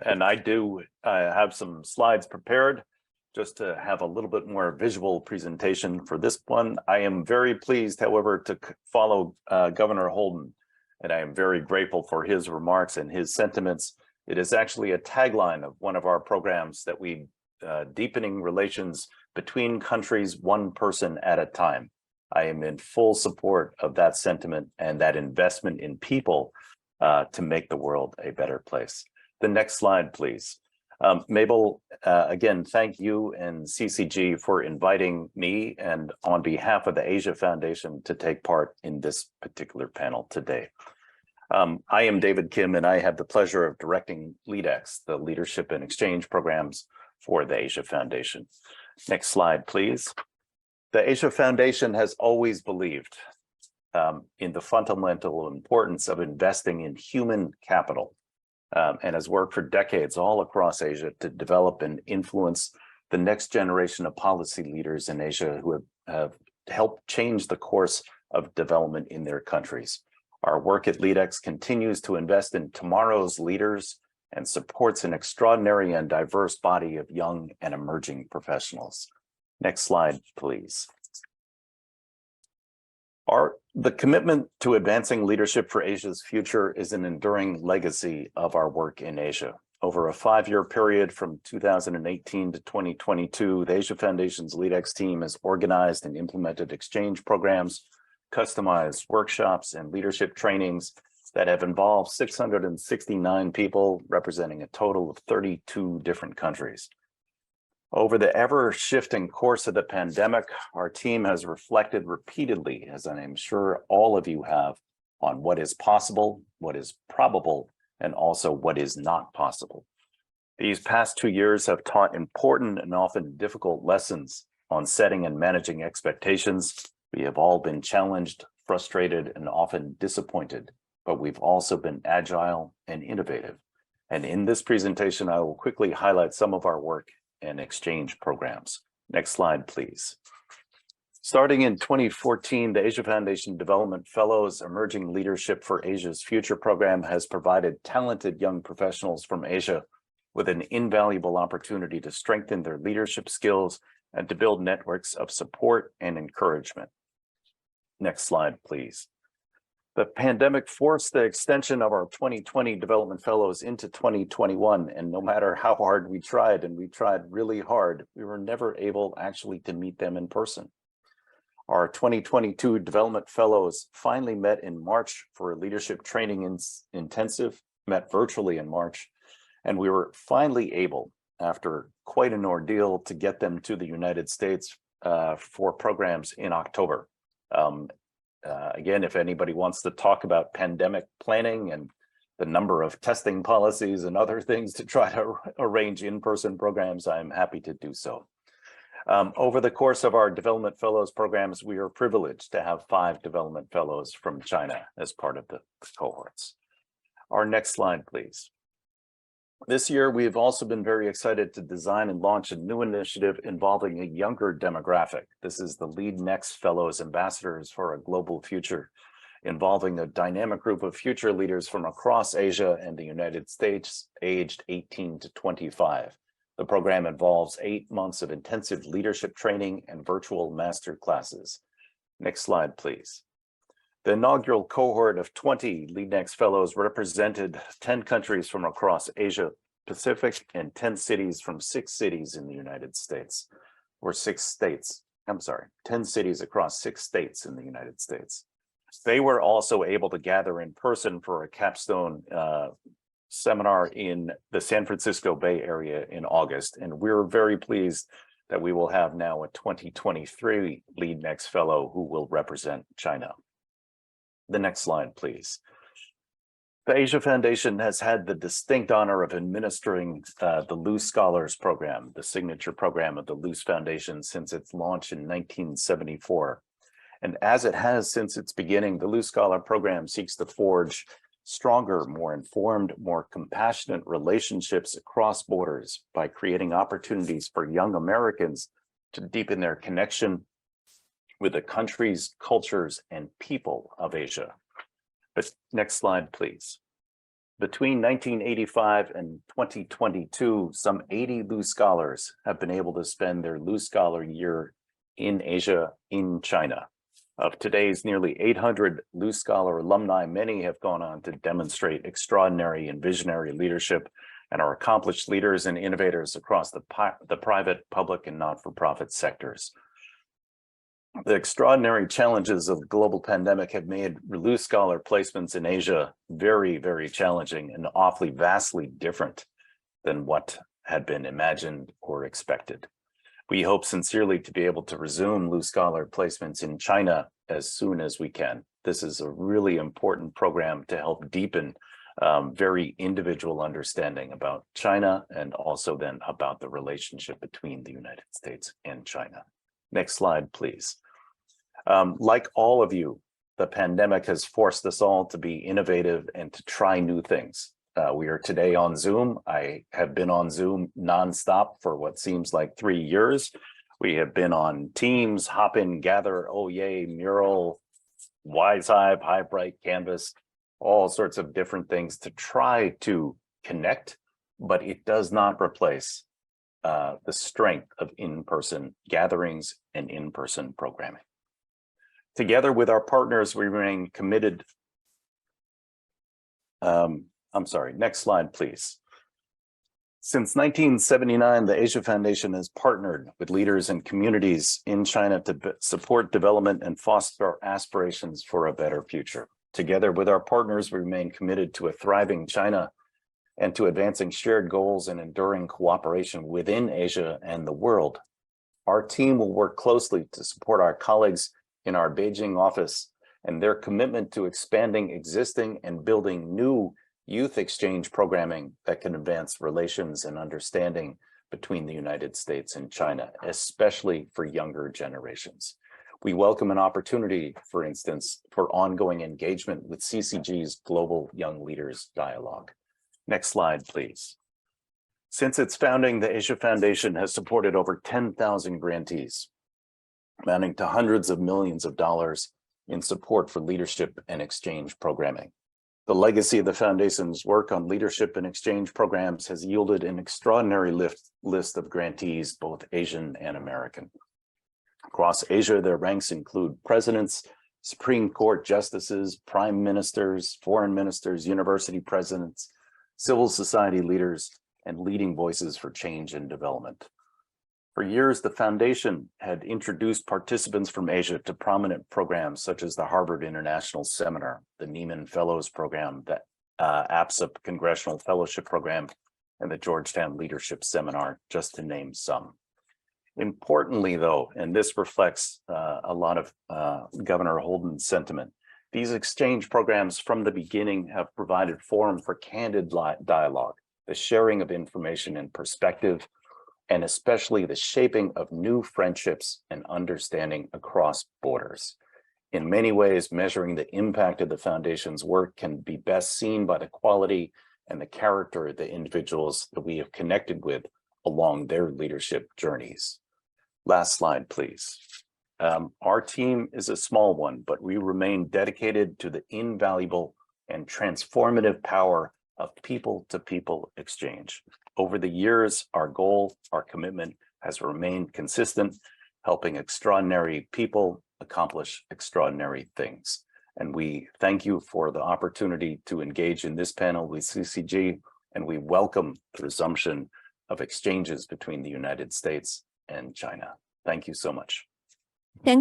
And I do have some slides prepared just to have a little bit more visual presentation for this one. I am very pleased, however, to follow Governor Holden, and I am very grateful for his remarks and his sentiments. It is actually a tagline of one of our programs that we deepening relations between countries, one person at a time. I am in full support of that sentiment and that investment in people to make the world a better place. The next slide, please. Mabel, again, thank you and CCG for inviting me and on behalf of the Asia Foundation to take part in this particular panel today. I am David Kim, and I have the pleasure of directing LeadX, the Leadership and Exchange Programs for the Asia Foundation. Next slide, please. The Asia Foundation has always believed in the fundamental importance of investing in human capital and has worked for decades all across Asia to develop and influence the next generation of policy leaders in Asia who have helped change the course of development in their countries. Our work at LeadX continues to invest in tomorrow's leaders and supports an extraordinary and diverse body of young and emerging professionals. Next slide, please. The commitment to advancing leadership for Asia's future is an enduring legacy of our work in Asia. Over a 5-year period from 2018 to 2022, the Asia Foundation's LeadX team has organized and implemented exchange programs, customized workshops, and leadership trainings that have involved 669 people representing a total of 32 different countries. Over the ever-shifting course of the pandemic, our team has reflected repeatedly, as I am sure all of you have, on what is possible, what is probable, and also what is not possible. These past 2 years have taught important and often difficult lessons on setting and managing expectations. We have all been challenged, frustrated, and often disappointed, but we've also been agile and innovative. And in this presentation, I will quickly highlight some of our work and exchange programs. Next slide, please. Starting in 2014, the Asia Foundation Development Fellows Emerging Leadership for Asia's Future program has provided talented young professionals from Asia with an invaluable opportunity to strengthen their leadership skills and to build networks of support and encouragement. Next slide, please. The pandemic forced the extension of our 2020 Development Fellows into 2021, and no matter how hard we tried, and we tried really hard, we were never able actually to meet them in person. Our 2022 Development Fellows finally met in March for a leadership training intensive, met virtually in March, and we were finally able, after quite an ordeal, to get them to the United States for programs in October. Again, if anybody wants to talk about pandemic planning and the number of testing policies and other things to try to arrange in-person programs, I'm happy to do so. Over the course of our Development Fellows programs, we are privileged to have 5 Development Fellows from China as part of the cohorts. Our next slide, please. This year, we have also been very excited to design and launch a new initiative involving a younger demographic. This is the Lead Next Fellows Ambassadors for a Global Future, involving a dynamic group of future leaders from across Asia and the United States, aged 18 to 25. The program involves 8 months of intensive leadership training and virtual master classes. Next slide, please. The inaugural cohort of 20 LeadNext Fellows represented 10 countries from across Asia Pacific and 10 cities from 6 cities in the United States, or 6 states. I'm sorry, 10 cities across 6 states in the United States. They were also able to gather in person for a capstone seminar in the San Francisco Bay Area in August, and we're very pleased that we will have now a 2023 LeadNext Fellow who will represent China. The next slide, please. The Asia Foundation has had the distinct honor of administering the Luce Scholars Program, the signature program of the Luce Foundation, since its launch in 1974. And as it has since its beginning, the Luce Scholar Program seeks to forge stronger, more informed, more compassionate relationships across borders by creating opportunities for young Americans to deepen their connection with the countries, cultures, and people of Asia. But next slide, please. Between 1985 and 2022, some 80 Lu scholars have been able to spend their Lu Scholar year in Asia, in China. Of today's nearly 800 Lu Scholar alumni, many have gone on to demonstrate extraordinary and visionary leadership and are accomplished leaders and innovators across the private, public, and not-for-profit sectors. The extraordinary challenges of the global pandemic have made Lu Scholar placements in Asia very, very challenging and awfully vastly different than what had been imagined or expected. We hope sincerely to be able to resume Lu Scholar placements in China as soon as we can. This is a really important program to help deepen very individual understanding about China and also then about the relationship between the United States and China. Next slide, please. Like all of you, the pandemic has forced us all to be innovative and to try new things. We are today on Zoom. I have been on Zoom nonstop for what seems like 3 years. We have been on Teams, Hopin, Gather, Oh Yay, Mural, WiseHive, HighBright, Canvas, all sorts of different things to try to connect, but it does not replace the strength of in-person gatherings and in-person programming. Together with our partners, we remain committed. I'm sorry, next slide, please. Since 1979, the Asia Foundation has partnered with leaders and communities in China to support development and foster aspirations for a better future. Together with our partners, we remain committed to a thriving China and to advancing shared goals and enduring cooperation within Asia and the world. Our team will work closely to support our colleagues in our Beijing office and their commitment to expanding existing and building new youth exchange programming that can advance relations and understanding between the United States and China, especially for younger generations. We welcome an opportunity, for instance, for ongoing engagement with CCG's Global Young Leaders Dialogue. Next slide, please. Since its founding, the Asia Foundation has supported over 10,000 grantees, amounting to hundreds of millions of dollars in support for leadership and exchange programming. The legacy of the Foundation's work on leadership and exchange programs has yielded an extraordinary list of grantees, both Asian and American. Across Asia, their ranks include presidents, Supreme Court justices, prime ministers, foreign ministers, university presidents, civil society leaders, and leading voices for change and development. For years, the Foundation had introduced participants from Asia to prominent programs such as the Harvard International Seminar, the Nieman Fellows Program, the APSA Congressional Fellowship Program, and the Georgetown Leadership Seminar, just to name some. Importantly, though, and this reflects a lot of Governor Holden's sentiment, these exchange programs from the beginning have provided forum for candid dialogue, the sharing of information and perspective, and especially the shaping of new friendships and understanding across borders. In many ways, measuring the impact of the Foundation's work can be best seen by the quality and the character of the individuals that we have connected with along their leadership journeys. Last slide, please. Our team is a small one, but we remain dedicated to the invaluable and transformative power of people-to-people exchange. Over the years, our goal, our commitment has remained consistent, helping extraordinary people accomplish extraordinary things. And we thank you for the opportunity to engage in this panel with CCG, and we welcome the resumption of exchanges between the United States and China. Thank you so much.